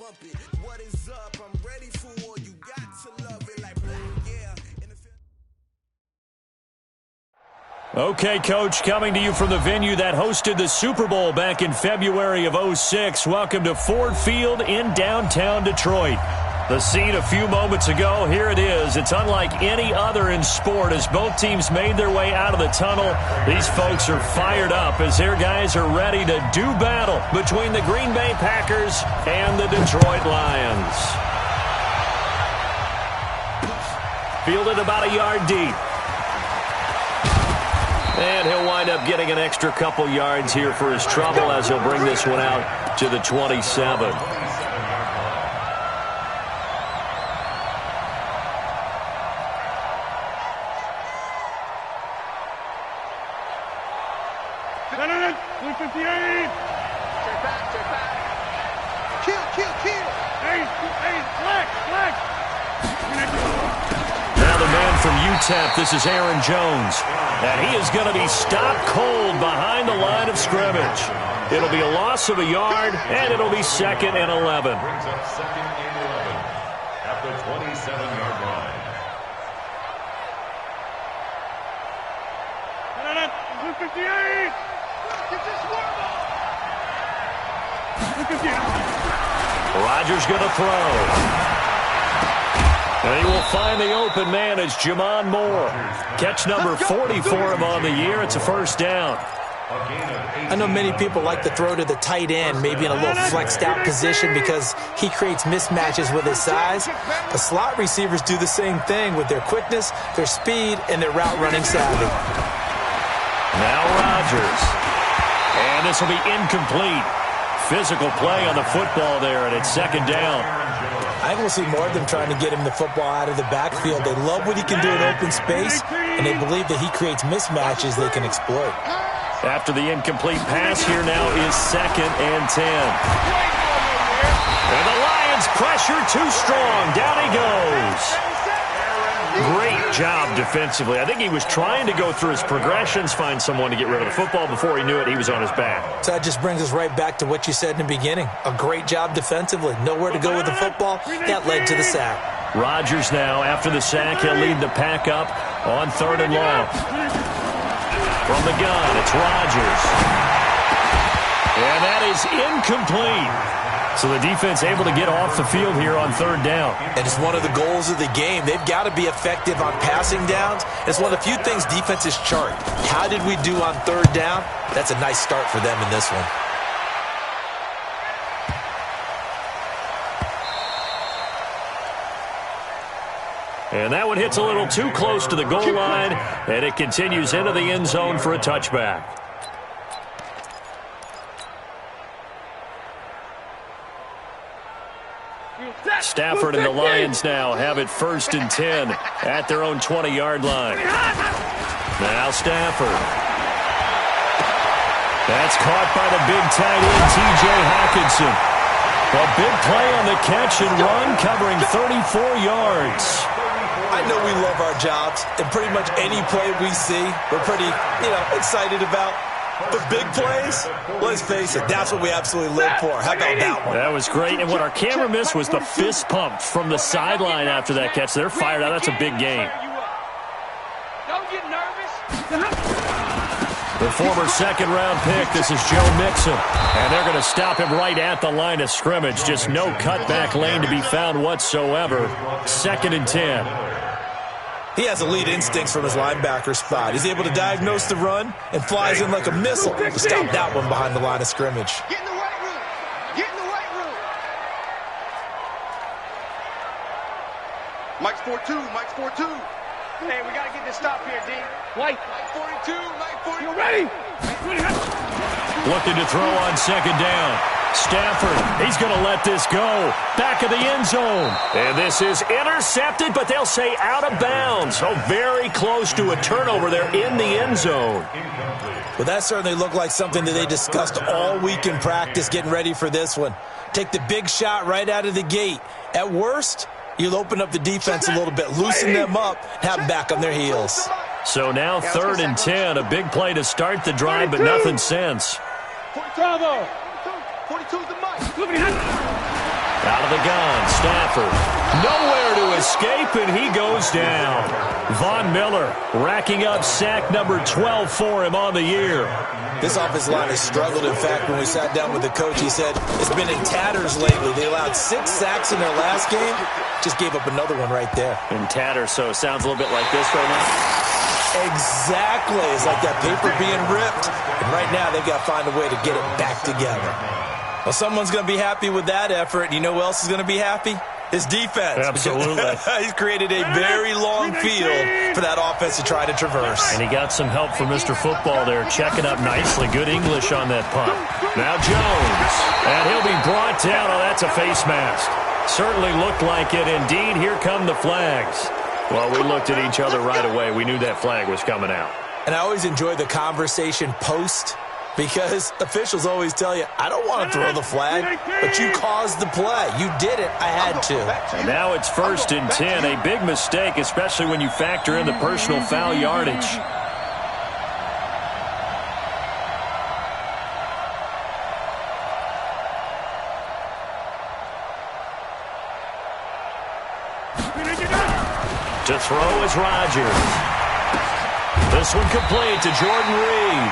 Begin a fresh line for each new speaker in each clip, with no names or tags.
bump it. What is up? I'm ready for war. You got to love it like black, yeah.
Okay, Coach, coming to you from the venue that hosted the Super Bowl back in February of '06. Welcome to Ford Field in downtown Detroit. The scene a few moments ago, here it is. It's unlike any other in sport as both teams made their way out of the tunnel. These folks are fired up as their guys are ready to do battle between the Green Bay Packers and the Detroit Lions. Fielded about a yard deep. And he'll wind up getting an extra couple yards here for his trouble as he'll bring this one out to the 27. Now the man from UTEP, this is Aaron Jones. And he is going to be stopped cold behind the line of scrimmage. It'll be a loss of a yard, and it'll be 2nd and 11.
Brings up 2nd and 11 at the 27-yard line.
Rodgers going to throw. And he will find the open man as Jamon Moore. Catch number 40 for him on the year. It's a first down.
I know many people like to throw to the tight end, maybe in a little flexed out position because he creates mismatches with his size. The slot receivers do the same thing with their quickness, their speed, and their route running savvy.
Now Rodgers. And this will be incomplete. Physical play on the football there, and it's 2nd down.
I think we'll see more of them trying to get him the football out of the backfield. They love what he can do in open space, and they believe that he creates mismatches they can exploit.
After the incomplete pass, here now is 2nd and 10. And the Lions pressure too strong. Down he goes. Great job defensively. I think he was trying to go through his progressions, find someone to get rid of the football. Before he knew it, he was on his back.
So that just brings us right back to what you said in the beginning. A great job defensively. Nowhere to go with the football. That led to the sack.
Rodgers now, after the sack, he'll lead the pack up on 3rd and long. From the gun, it's Rodgers. And that is incomplete. So the defense able to get off the field here on 3rd down.
And it's one of the goals of the game. They've got to be effective on passing downs. It's one of the few things defenses chart. How did we do on 3rd down? That's a nice start for them in this one.
And that one hits a little too close to the goal line, and it continues into the end zone for a touchback. Stafford and the Lions now have it 1st and 10 at their own 20-yard line. Now Stafford. That's caught by the big tight end, T.J. Hawkinson. A big play on the catch and run, covering 34 yards.
I know we love our jobs, and pretty much any play we see, we're pretty, excited about. But big plays, let's face it, that's what we absolutely live for. How about that one?
That was great, and what our camera missed was the fist pump from the sideline after that catch. They're fired out. That's a big game.
Don't get nervous.
The former 2nd-round pick, this is Joe Mixon. And they're going to stop him right at the line of scrimmage. Just no cutback lane to be found whatsoever. 2nd and 10.
He has elite instincts from his linebacker spot. He's able to diagnose the run and flies in like a missile to stop that one behind the line of scrimmage.
Get in the weight room. Get in the weight room.
Mike's 4-2. Mike's 4-2.
Hey, we got to get this stop here, D. White.
Mike 42. Mike 42.
You ready?
Looking to throw on 2nd down. Stafford, he's going to let this go. Back of the end zone. And this is intercepted, but they'll say out of bounds. So very close to a turnover there in the end zone.
Well, that certainly looked like something that they discussed all week in practice getting ready for this one. Take the big shot right out of the gate. At worst, you'll open up the defense a little bit, loosen them up, have them back on their heels.
So now 3rd and 10, a big play to start the drive, but nothing since.
42 is the mic.
Out of the gun, Stafford. Nowhere to escape, and he goes down. Von Miller racking up sack number 12 for him on the year.
This offensive line has struggled. In fact, when we sat down with the coach, he said it's been in tatters lately. They allowed 6 sacks in their last game. Just gave up another one right there.
In tatters, so it sounds a little bit like this right now.
Exactly. It's like that paper being ripped. And right now, they've got to find a way to get it back together. Well, someone's going to be happy with that effort. You know who else is going to be happy? His defense.
Absolutely.
He's created a very long field for that offense to try to traverse.
And he got some help from Mr. Football there, checking up nicely. Good English on that punt. Now Jones. And he'll be brought down. Oh, that's a face mask. Certainly looked like it. Indeed, here come the flags. Well, we looked at each other right away. We knew that flag was coming out.
And I always enjoy the conversation post, because officials always tell you, I don't want to throw the flag, but you caused the play. You did it. I had to.
And now it's 1st and 10. A big mistake, especially when you factor in the personal foul yardage. To throw is Rodgers. This one complete to Jordan Reed.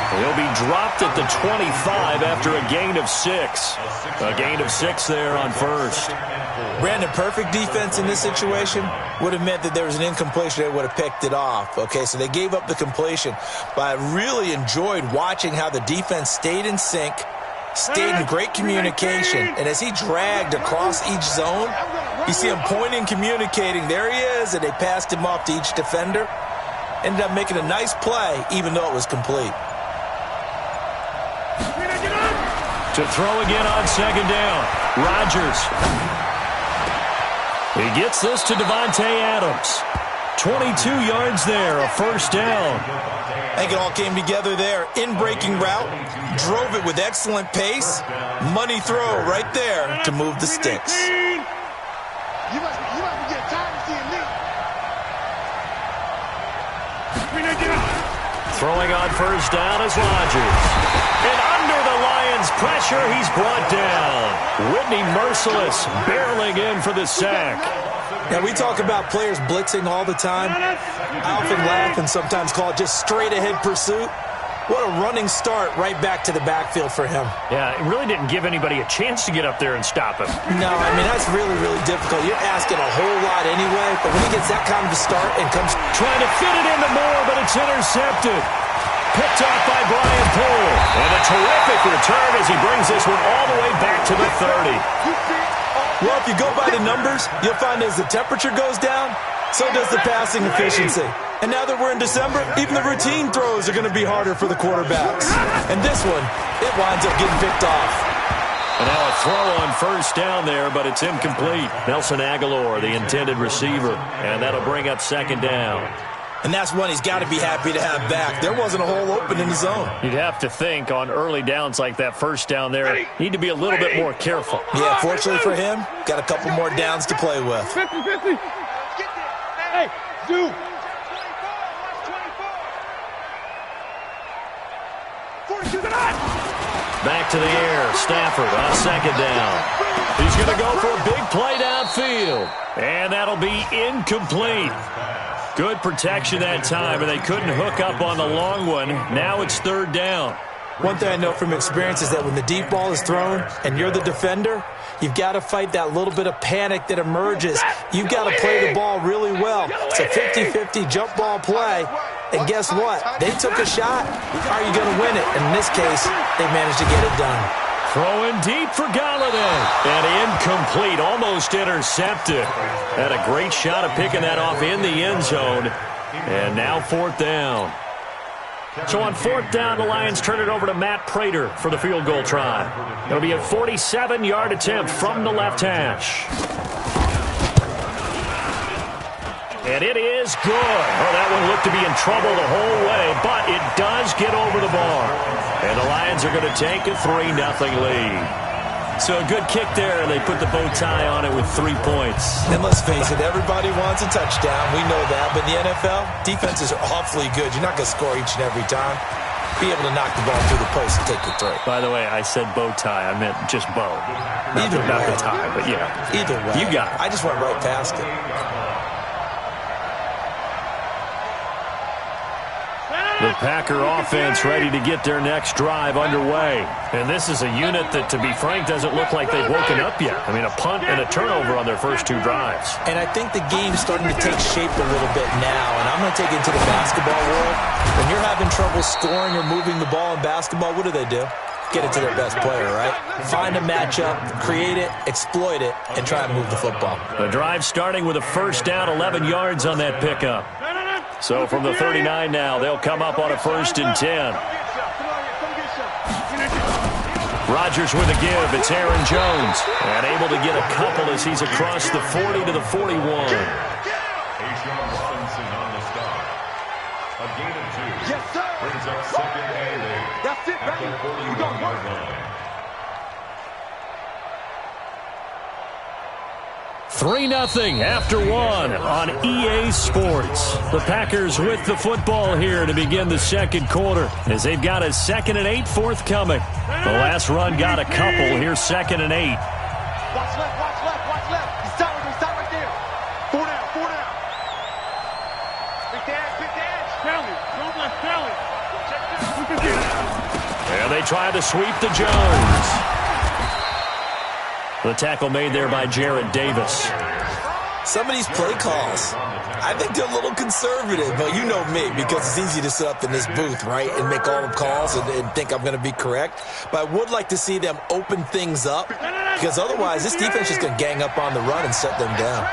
He'll be dropped at the 25 after a gain of 6. A gain of 6 there on 1st.
Brandon, perfect defense in this situation would have meant that there was an incompletion. They would have picked it off. Okay, so they gave up the completion. But I really enjoyed watching how the defense stayed in sync, stayed in great communication. And as he dragged across each zone, you see him pointing, communicating. There he is, and they passed him off to each defender. Ended up making a nice play, even though it was complete.
To throw again on 2nd down. Rodgers. He gets this to Devontae Adams. 22 yards there, a 1st down.
I think it all came together there. In-breaking route, drove it with excellent pace. Money throw right there to move the sticks.
You must be getting tired of seeing me.
Throwing on 1st down is Rodgers. And under the Lions' pressure, he's brought down. Whitney Merciless barreling in for the sack.
Now, we talk about players blitzing all the time. I often laugh and sometimes call it just straight-ahead pursuit. What a running start right back to the backfield for him.
Yeah, it really didn't give anybody a chance to get up there and stop him.
No, I mean, that's really, really difficult. You're asking a whole lot anyway, but when he gets that kind of a start and comes...
Trying to fit it into Moore, but it's intercepted. Picked off by Brian Poole. And a terrific return as he brings this one all the way back to the 30.
Well, if you go by the numbers, you'll find as the temperature goes down, so does the passing efficiency. And now that we're in December, even the routine throws are going to be harder for the quarterbacks. And this one, it winds up getting picked off.
And now a throw on 1st down there, but it's incomplete. Nelson Aguilar, the intended receiver. And that'll bring up 2nd down.
And that's one he's got to be happy to have back. There wasn't a hole open in the zone.
You'd have to think on early downs like that 1st down there, need to be a little bit more careful.
Yeah, fortunately for him, got a couple more downs to play with.
50-50. Hey, Zoo.
Back to the air. Stafford on 2nd down. He's going to go for a big play downfield. And that'll be incomplete. Good protection that time, and they couldn't hook up on the long one. Now it's 3rd down.
One thing I know from experience is that when the deep ball is thrown and you're the defender, you've got to fight that little bit of panic that emerges. You've got to play the ball really well. It's a 50-50 jump ball play. And guess what? They took a shot. Are you going to win it? And in this case, they managed to get it done.
Throwing deep for Galladay. And incomplete, almost intercepted. Had a great shot of picking that off in the end zone. And now 4th down. So on 4th down, the Lions turn it over to Matt Prater for the field goal try. It'll be a 47-yard attempt from the left hash. And it is good. Oh, that one looked to be in trouble the whole way, but it does get over the bar. And the Lions are going to take a 3-0 lead. So a good kick there. They put the bow tie on it with 3 points.
And let's face it, everybody wants a touchdown. We know that. But in the NFL, defenses are awfully good. You're not going to score each and every time. be able to knock the ball through the post and take the three.
By the way, I said bow tie. I meant just bow. Not the tie, but yeah.
Either way.
You got it.
I just went right past it.
The Packer offense ready to get their next drive underway. And this is a unit that, to be frank, doesn't look like they've woken up yet. I mean, a punt and a turnover on their first two drives.
And I think the game's starting to take shape a little bit now. And I'm going to take it into the basketball world. When you're having trouble scoring or moving the ball in basketball, what do? Get it to their best player, right? Find a matchup, create it, exploit it, and try and move the football.
The drive starting with a first down, 11 yards on that pickup. So from the 39 now, they'll come up on a 1st and 10. Rodgers with a give. It's Aaron Jones. And able to get a couple as he's across the 40 to the 41.
Robinson on the stop. A gain of 2.
Yes, sir.
Brings up 2nd and 8.
That's it,
at the
baby.
41-yard line.
3-0 after 1 on EA Sports. The Packers with the football here to begin the second quarter as they've got a 2nd and 8 forthcoming. The last run got a couple. Here's 2nd and 8.
Watch left, watch left, watch left. He's stop right there. 4 down, 4 down. Big edge. Kelly, don't let Kelly.
And they try to sweep to Jones. The tackle made there by Jarrad Davis.
Some of these play calls, I think they're a little conservative, but you know me, because it's easy to sit up in this booth, right, and make all the calls and think I'm going to be correct. But I would like to see them open things up, because otherwise this defense is going to gang up on the run and set them down.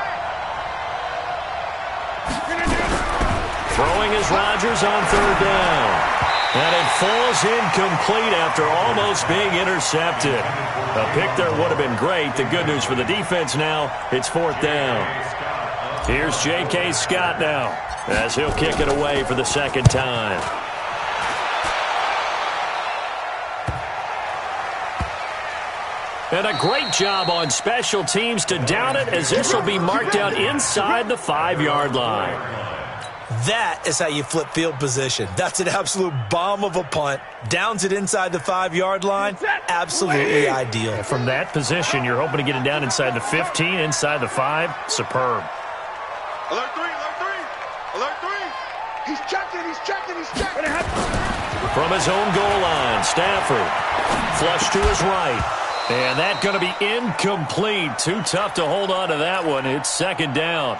Throwing is Rodgers on 3rd down. And it falls incomplete after almost being intercepted. A pick there would have been great. The good news for the defense now, it's 4th down. Here's J.K. Scott now as he'll kick it away for the 2nd time. And a great job on special teams to down it as this will be marked out inside the 5-yard line.
That is how you flip field position. That's an absolute bomb of a punt. Downs it inside the 5-yard line. Absolutely ideal.
From that position, you're hoping to get it down inside the 15, inside the 5. Superb.
Alert 3, alert 3. He's checking.
From his own goal line, Stafford. Flush to his right. And that's going to be incomplete. Too tough to hold on to that one. It's 2nd down.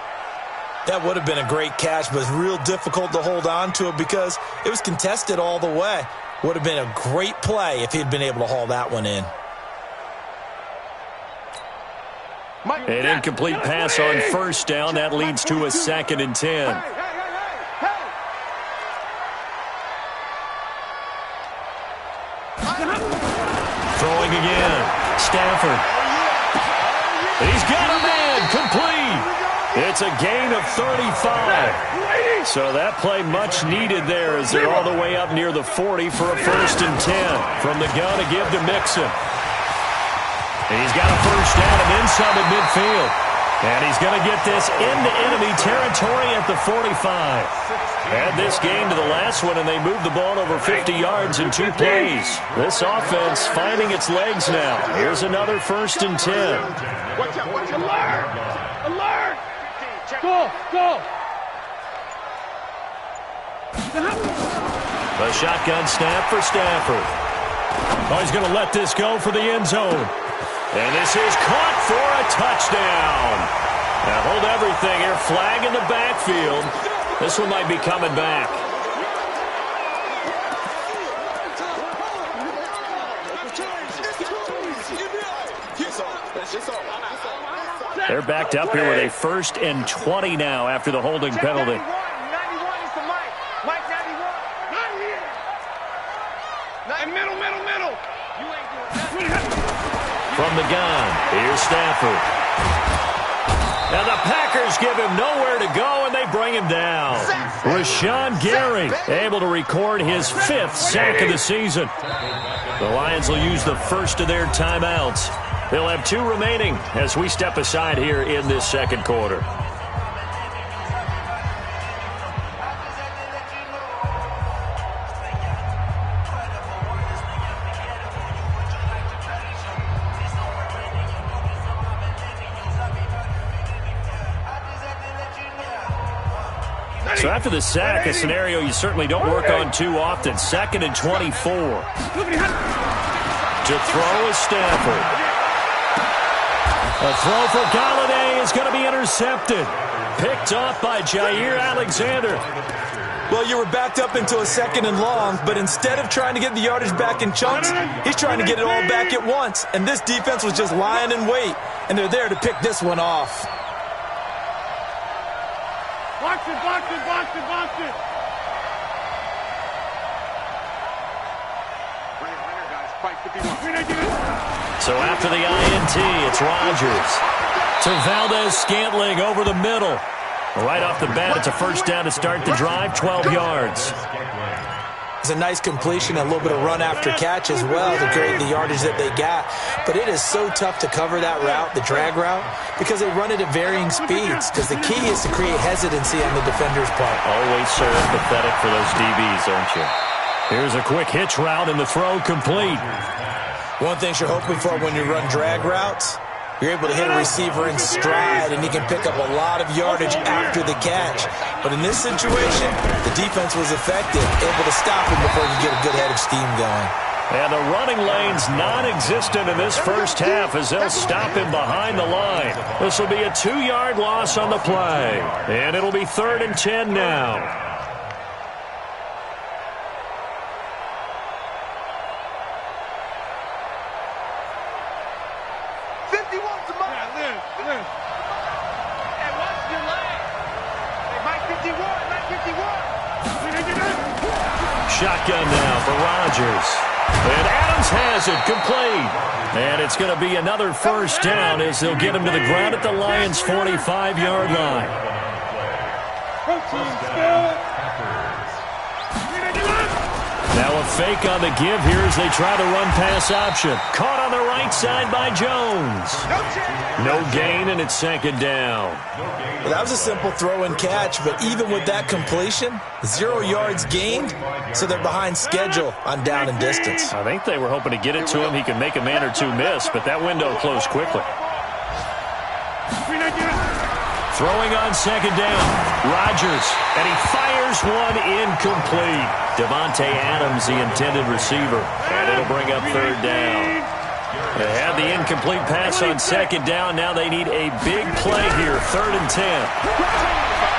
That would have been a great catch, but it's real difficult to hold on to it because it was contested all the way. Would have been a great play if he'd been able to haul that one in.
An incomplete pass on 1st down. That leads to a 2nd and 10. Throwing again. Stafford. He's got a man. Complete. It's a gain of 35. So that play much needed there as they're all the way up near the 40 for a 1st and 10. From the gun to give to Mixon. And he's got a 1st down and then some at midfield. And he's going to get this into enemy territory at the 45. Add this game to the last one, and they moved the ball over 50 yards in 2 plays. This offense finding its legs now. Here's another 1st and 10.
Watch out, alert. Go.
A shotgun snap for Stafford. Oh, he's going to let this go for the end zone. And this is caught for a touchdown. Now hold everything here. Flag in the backfield. This one might be coming back. They're backed up here with a 1st and 20 now after the holding penalty.
91 is the Mike. Mike 91. Not here. Middle. You ain't doing that.
From the gun, here's Stafford. Now the Packers give him nowhere to go, and they bring him down. Rashawn Gary able to record his 5th sack of the season. The Lions will use the first of their timeouts. They'll have 2 remaining as we step aside here in this second quarter. So after the sack, a scenario you certainly don't work on too often. 2nd and 24. To throw is Stafford. A throw for Galladay is going to be intercepted. Picked off by Jair Alexander.
Well, you were backed up into a 2nd and long, but instead of trying to get the yardage back in chunks, he's trying to get it all back at once. And this defense was just lying in wait, and they're there to pick this one off.
Box it, box it, box it, box it.
So after the INT, it's Rodgers. To Valdez-Scantling over the middle. Right off the bat, it's a first down to start the drive, 12 yards.
It's a nice completion, a little bit of run after catch as well to create the yardage that they got. But it is so tough to cover that route, the drag route, because they run it at varying speeds. Because the key is to create hesitancy on the defender's part.
Always so empathetic for those DBs, aren't you? Here's a quick hitch route, and the throw complete.
One thing you're hoping for when you run drag routes, you're able to hit a receiver in stride, and he can pick up a lot of yardage after the catch. But in this situation, the defense was effective, able to stop him before he could get a good head of steam going.
And the running lane's non-existent in this first half as they'll stop him behind the line. This will be a 2-yard loss on the play. And it'll be 3rd and 10 now. Shotgun now for Rodgers. And Adams has it complete. And it's going to be another first down as they'll get him to the ground at the Lions' 45-yard line. Now a fake on the give here as they try the run-pass option. Caught on the right side by Jones. No gain, and it's 2nd down.
Well, that was a simple throw and catch, but even with that completion, 0 yards gained, so they're behind schedule on down and distance.
I think they were hoping to get it to him. He could make a man or two miss, but that window closed quickly. Throwing on 2nd down, Rodgers, and he fires one incomplete. Devontae Adams, the intended receiver, and it'll bring up 3rd down. They had the incomplete pass on 2nd down. Now they need a big play here, 3rd and 10.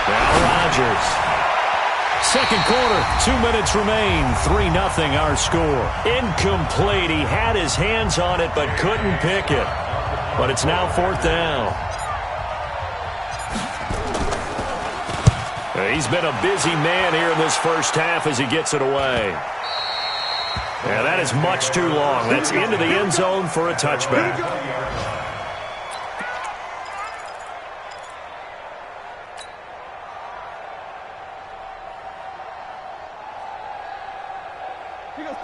Now Rodgers. 2nd quarter, 2 minutes remain, 3-0 our score. Incomplete. He had his hands on it but couldn't pick it. But it's now 4th down. He's been a busy man here in this first half as he gets it away. Yeah, that is much too long. That's into the end zone for a touchback.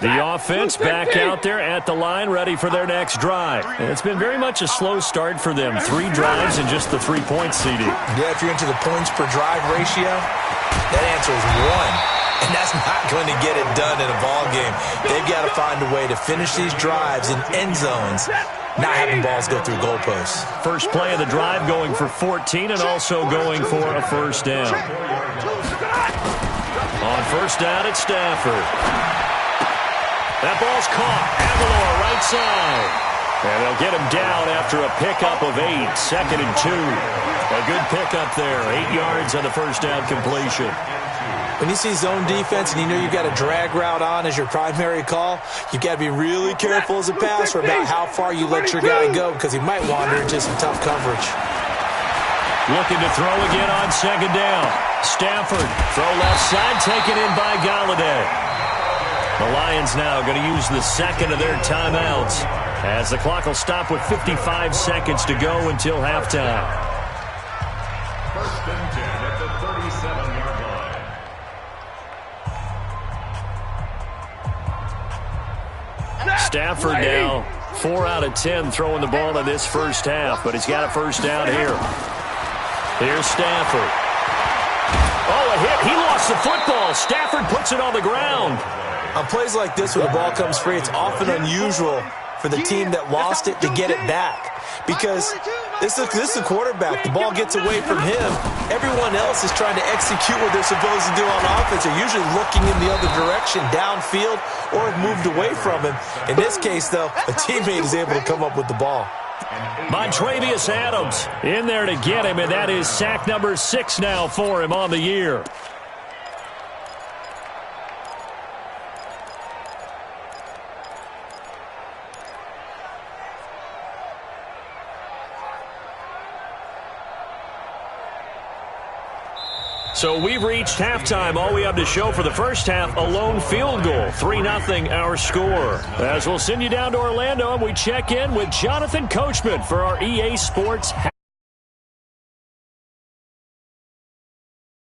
The offense back out there at the line, ready for their next drive. And it's been very much a slow start for them. 3 drives and just the 3 points, CD.
Yeah, if you're into the points per drive ratio, that answer is 1. And that's not going to get it done in a ball game. They've got to find a way to finish these drives in end zones, not having balls go through goalposts.
First play of the drive going for 14 and also going for a first down. On first down, it's Stafford. That ball's caught. Aguilar right side. And they'll get him down after a pickup of 8. 2nd and 2. A good pickup there. 8 yards on the first down completion.
When you see zone defense and you know you've got a drag route on as your primary call, you've got to be really careful as a passer about how far you let your guy go because he might wander into some tough coverage.
Looking to throw again on 2nd down. Stafford, throw left side, taken in by Galladay. The Lions now going to use the 2nd of their timeouts as the clock will stop with 55 seconds to go until halftime.
1st and 10 at the 37-yard line.
Stafford now 4 out of 10 throwing the ball in this first half, but he's got a first down here. Here's Stafford. Oh, a hit. He lost the football. Stafford puts it on the ground.
On plays like this where the ball comes free, it's often unusual for the team that lost it to get it back because This is a quarterback. The ball gets away from him. Everyone else is trying to execute what they're supposed to do on offense. They're usually looking in the other direction, downfield, or have moved away from him. In this case, though, a teammate is able to come up with the ball.
Montravius Adams in there to get him, and that is sack number 6 now for him on the year. So we've reached halftime. All we have to show for the first half, a lone field goal. 3-0 our score. As we'll send you down to Orlando, and we check in with Jonathan Coachman for our EA Sports